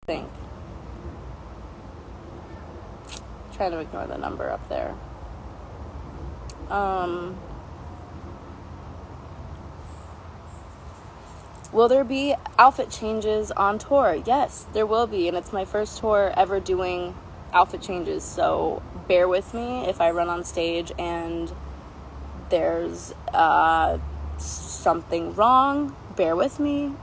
think. Trying to ignore the number up there. Will there be outfit changes on tour? Yes, there will be, and it's my first tour ever doing outfit changes, so bear with me if I run on stage and there's something wrong. Bear with me.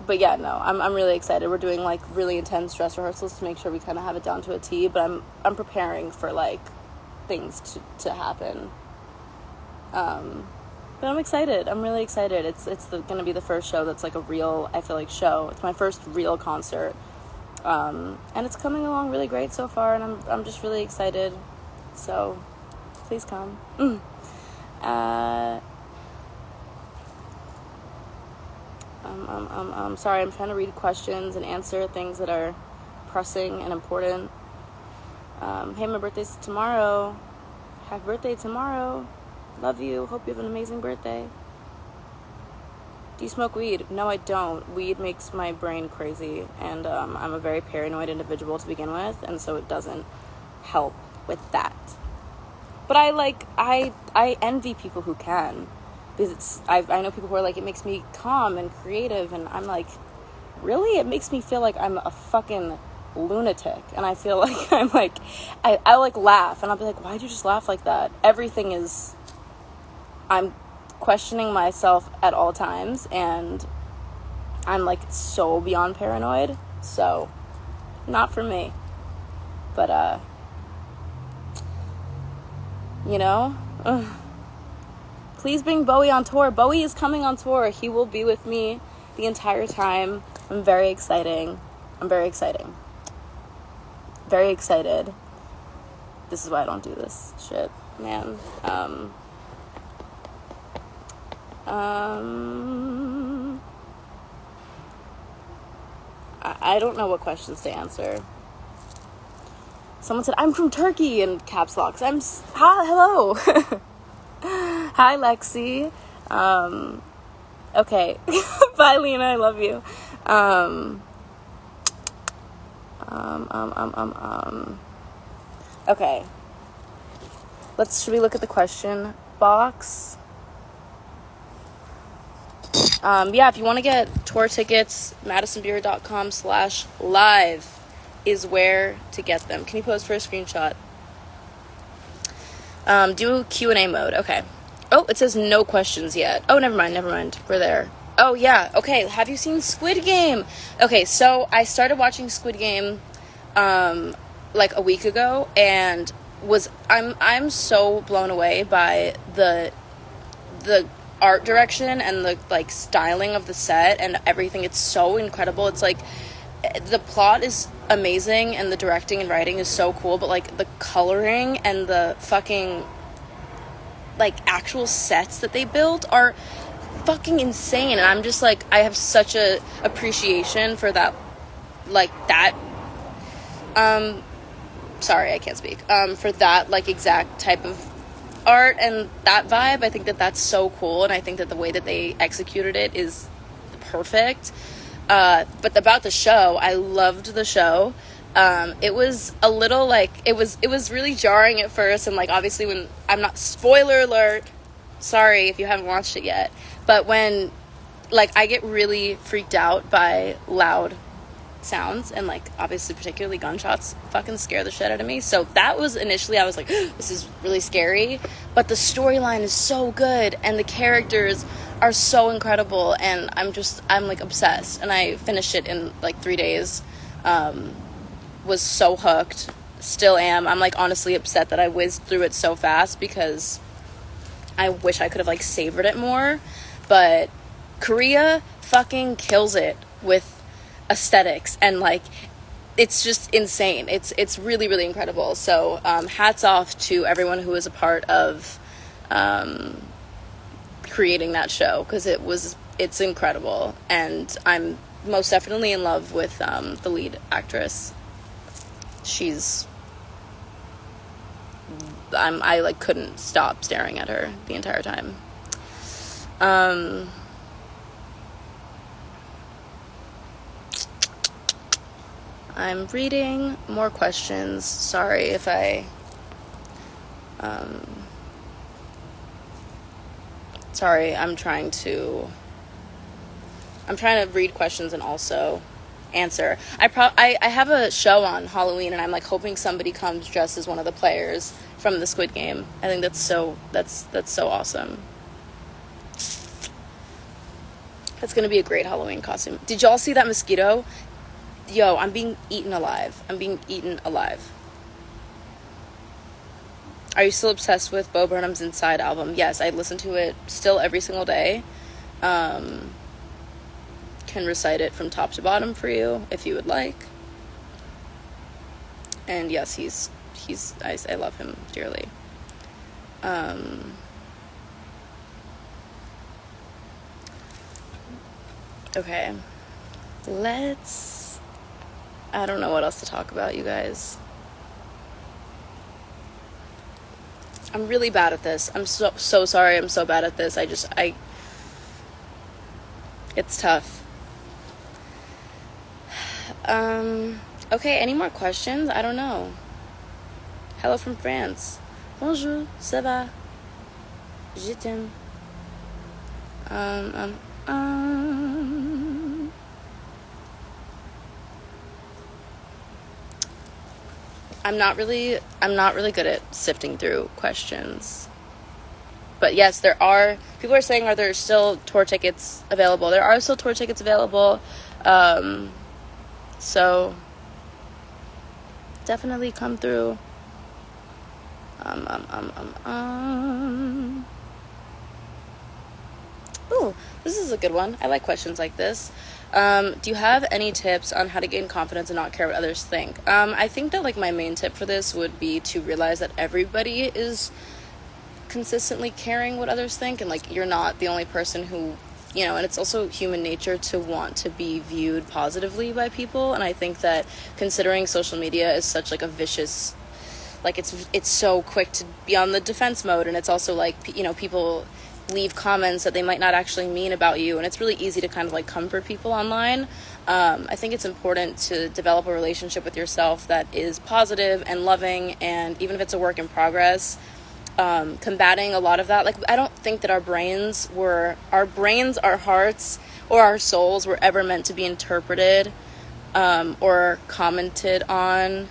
But yeah, no, I'm really excited. We're doing like really intense dress rehearsals to make sure we kind of have it down to a T, but I'm preparing for like things to happen. But I'm excited. I'm really excited. It's gonna be the first show that's like a real, I feel like, show. It's my first real concert, and it's coming along really great so far, and I'm just really excited. So, please come. Sorry, I'm trying to read questions and answer things that are pressing and important. Hey, my birthday's tomorrow. Happy birthday tomorrow. Love you. Hope you have an amazing birthday. Do you smoke weed? No, I don't. Weed makes my brain crazy, and I'm a very paranoid individual to begin with, and so it doesn't help with that. But I envy people who can, because I know people who are like, it makes me calm and creative, and I'm like, really? It makes me feel like I'm a fucking lunatic, and I feel like I'm like, I like laugh, and I'll be like, why'd you just laugh like that? Everything is, I'm questioning myself at all times, and I'm like so beyond paranoid, so not for me. But you know, please bring Bowie on tour. Bowie is coming on tour. He will be with me the entire time. I'm very excited. Very excited. This is why I don't do this shit, man. I don't know what questions to answer. Someone said, I'm from Turkey, in caps locks. Hi, hello. Hi, Lexi. Okay. Bye, Lena, I love you. Okay. Should we look at the question box? Yeah, if you want to get tour tickets, madisonbeer.com/live is where to get them. Can you pose for a screenshot? Do Q&A mode. Okay. Oh, it says no questions yet. Oh, never mind. We're there. Oh, yeah. Okay. Have you seen Squid Game? Okay, so I started watching Squid Game, like a week ago, and I'm so blown away by the art direction and the like styling of the set and everything. It's so incredible. It's like the plot is amazing and the directing and writing is so cool, but like the coloring and the fucking like actual sets that they built are fucking insane, and I'm just like, I have such a appreciation for that, like that sorry, I can't speak, for that like exact type of art and that vibe. I think that that's so cool, and I think that the way that they executed it is perfect. But about the show, I loved the show. It was a little like, it was really jarring at first, and like obviously when, I'm not, spoiler alert, sorry if you haven't watched it yet, but when like I get really freaked out by loud sounds, and like obviously particularly gunshots fucking scare the shit out of me, so that was initially, I was like, this is really scary, but the storyline is so good and the characters are so incredible, and I'm like obsessed, and I finished it in like 3 days. Was so hooked, still am. I'm like honestly upset that I whizzed through it so fast, because I wish I could have like savored it more, but Korea fucking kills it with aesthetics, and like it's just insane. It's really, really incredible. So hats off to everyone who was a part of creating that show, because it's incredible, and I'm most definitely in love with the lead actress. I like couldn't stop staring at her the entire time. I'm reading more questions. Sorry if sorry, I'm trying to read questions and also answer. I have a show on Halloween, and I'm like hoping somebody comes dressed as one of the players from the Squid Game. I think that's so awesome. That's gonna be a great Halloween costume. Did y'all see that mosquito? Yo, I'm being eaten alive. Are you still obsessed with Bo Burnham's Inside album? Yes, I listen to it still every single day. Can recite it from top to bottom for you if you would like. And yes, I love him dearly. Okay. I don't know what else to talk about, you guys. I'm really bad at this. I'm so sorry. I'm so bad at this. It's tough. Okay, any more questions? I don't know. Hello from France. Bonjour, ça va? Je t'aime. I'm not really good at sifting through questions. But yes, people are saying, are there still tour tickets available? There are still tour tickets available. So definitely come through. Ooh, this is a good one. I like questions like this. Do you have any tips on how to gain confidence and not care what others think? I think that like my main tip for this would be to realize that everybody is consistently caring what others think, and like you're not the only person who, and it's also human nature to want to be viewed positively by people. And I think that considering social media is such like a vicious, like it's so quick to be on the defense mode, and it's also like people leave comments that they might not actually mean about you, and it's really easy to kind of like comfort people online. I think it's important to develop a relationship with yourself that is positive and loving, and even if it's a work in progress, combating a lot of that. Like, I don't think that our brains, our hearts, or our souls were ever meant to be interpreted or commented on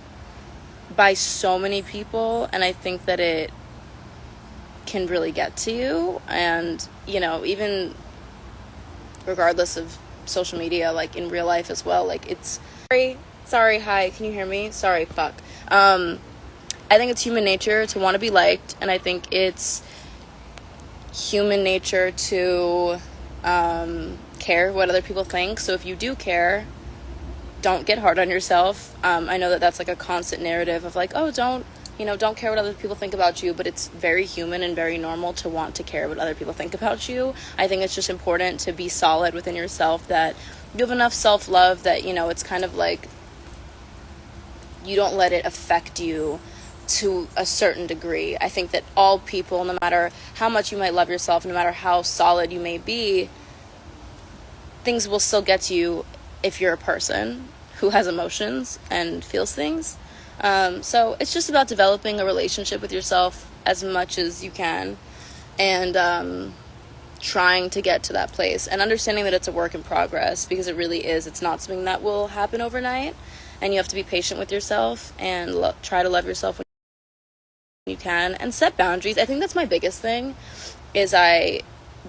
by so many people, and I think that it can really get to you. And even regardless of social media, like in real life as well, like it's sorry, hi, can you hear me? Sorry, fuck. I think it's human nature to want to be liked, and I think it's human nature to care what other people think. So if you do care, don't get hard on yourself. I know that that's like a constant narrative of like, oh, don't care what other people think about you, but it's very human and very normal to want to care what other people think about you. I think it's just important to be solid within yourself, that you have enough self-love that, it's kind of like you don't let it affect you to a certain degree. I think that all people, no matter how much you might love yourself, no matter how solid you may be, things will still get to you if you're a person who has emotions and feels things. So it's just about developing a relationship with yourself as much as you can, and trying to get to that place, and understanding that it's a work in progress, because it really is. It's not something that will happen overnight, and you have to be patient with yourself and try to love yourself when you can, and set boundaries. I think that's my biggest thing, is I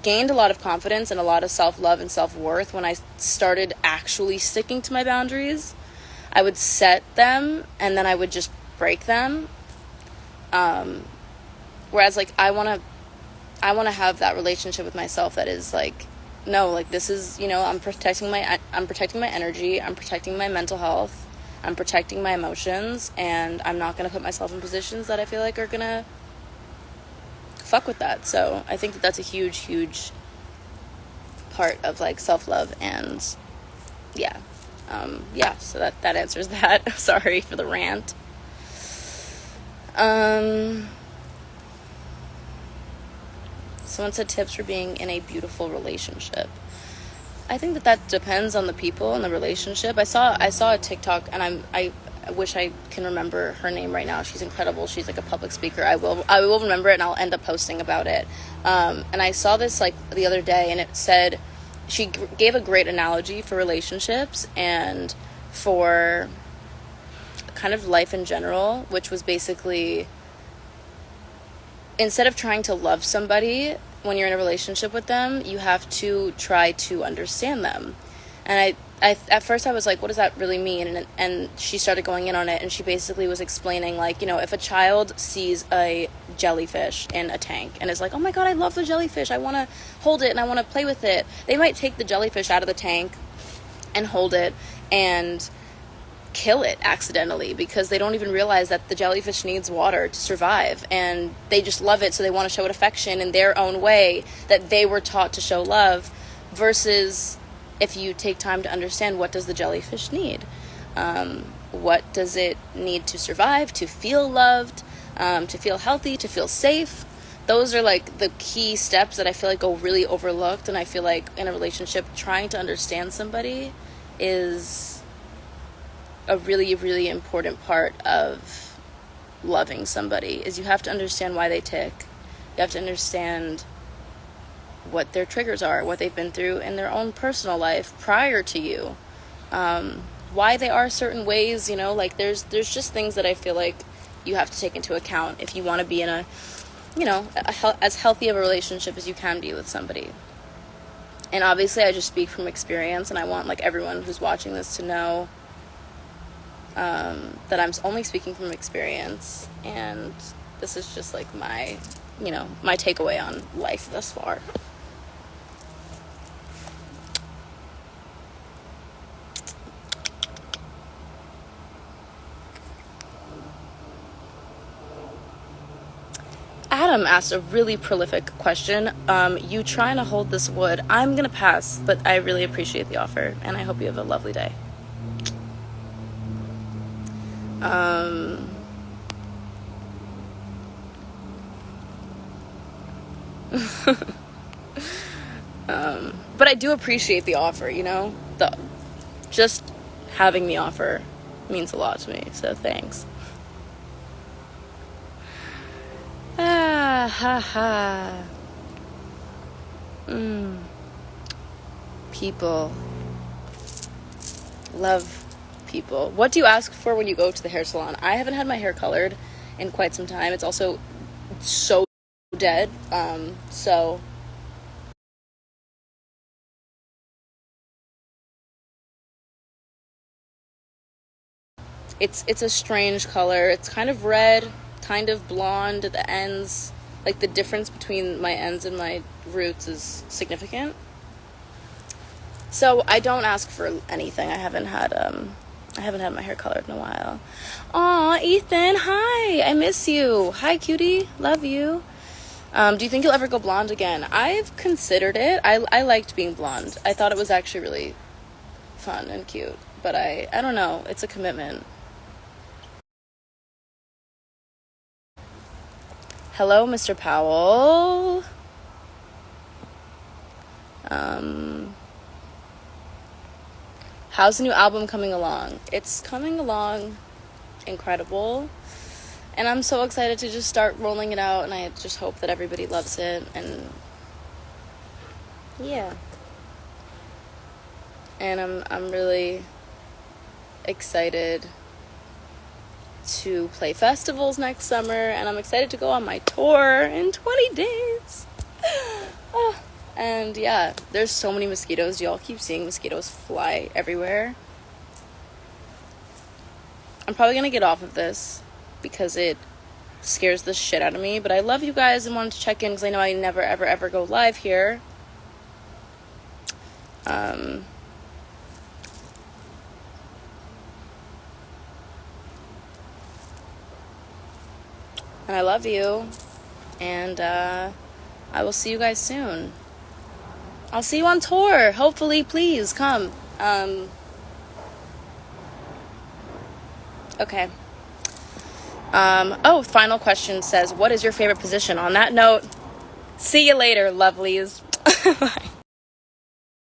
gained a lot of confidence and a lot of self-love and self-worth when I started actually sticking to my boundaries. I would set them and then I would just break them. Whereas like I want to have that relationship with myself that is like, no, like this is, I'm protecting my energy, I'm protecting my mental health, I'm protecting my emotions, and I'm not going to put myself in positions that I feel like are going to fuck with that. So I think that that's a huge part of like self-love, and so that answers that. Sorry for the rant. Someone said tips for being in a beautiful relationship. I think that depends on the people and the relationship. I saw a TikTok, and I wish I can remember her name right now. She's incredible. She's like a public speaker. I will remember it, and I'll end up posting about it. And I saw this like the other day, and it said she gave a great analogy for relationships and for kind of life in general, which was basically, instead of trying to love somebody when you're in a relationship with them, you have to try to understand them. And I at first I was like, what does that really mean? And she started going in on it, and she basically was explaining, like, if a child sees a jellyfish in a tank and is like, oh my god, I love the jellyfish, I want to hold it and I want to play with it, they might take the jellyfish out of the tank and hold it and kill it accidentally, because they don't even realize that the jellyfish needs water to survive, and they just love it, so they want to show it affection in their own way that they were taught to show love. Versus if you take time to understand, what does the jellyfish need, what does it need to survive, to feel loved, to feel healthy, to feel safe. Those are like the key steps that I feel like go really overlooked. And I feel like in a relationship, trying to understand somebody is a really, really important part of loving somebody. Is you have to understand why they tick. You have to understand what their triggers are, what they've been through in their own personal life prior to you, why they are certain ways. Like there's just things that I feel like you have to take into account if you want to be in a as healthy of a relationship as you can be with somebody. And obviously I just speak from experience, and I want like everyone who's watching this to know that I'm only speaking from experience, and this is just like my takeaway on life thus far. Adam asked a really prolific question. You trying to hold this wood? I'm gonna pass, but I really appreciate the offer, and I hope you have a lovely day. But I do appreciate the offer, just having the offer means a lot to me, so thanks. People. Love people. What do you ask for when you go to the hair salon? I haven't had my hair colored in quite some time. It's also so dead. So it's a strange color. It's kind of red, kind of blonde at the ends. Like the difference between my ends and my roots is significant. So I don't ask for anything. I haven't had my hair colored in a while. Aw, Ethan, hi. I miss you. Hi, cutie. Love you. Do you think you'll ever go blonde again? I've considered it. I liked being blonde. I thought it was actually really fun and cute. But I don't know. It's a commitment. Hello, Mr. Powell. How's the new album coming along? It's coming along incredible. And I'm so excited to just start rolling it out, and I just hope that everybody loves it, and yeah. And I'm really excited to play festivals next summer, and I'm excited to go on my tour in 20 days. And yeah, there's so many mosquitoes. Y'all keep seeing mosquitoes fly everywhere. I'm probably gonna get off of this because it scares the shit out of me, but I love you guys and wanted to check in because I know I never ever ever go live here. And I love you, and I will see you guys soon. I'll see you on tour, hopefully. Please come. Okay. Final question says, what is your favorite position? On that note, see you later, lovelies. Bye.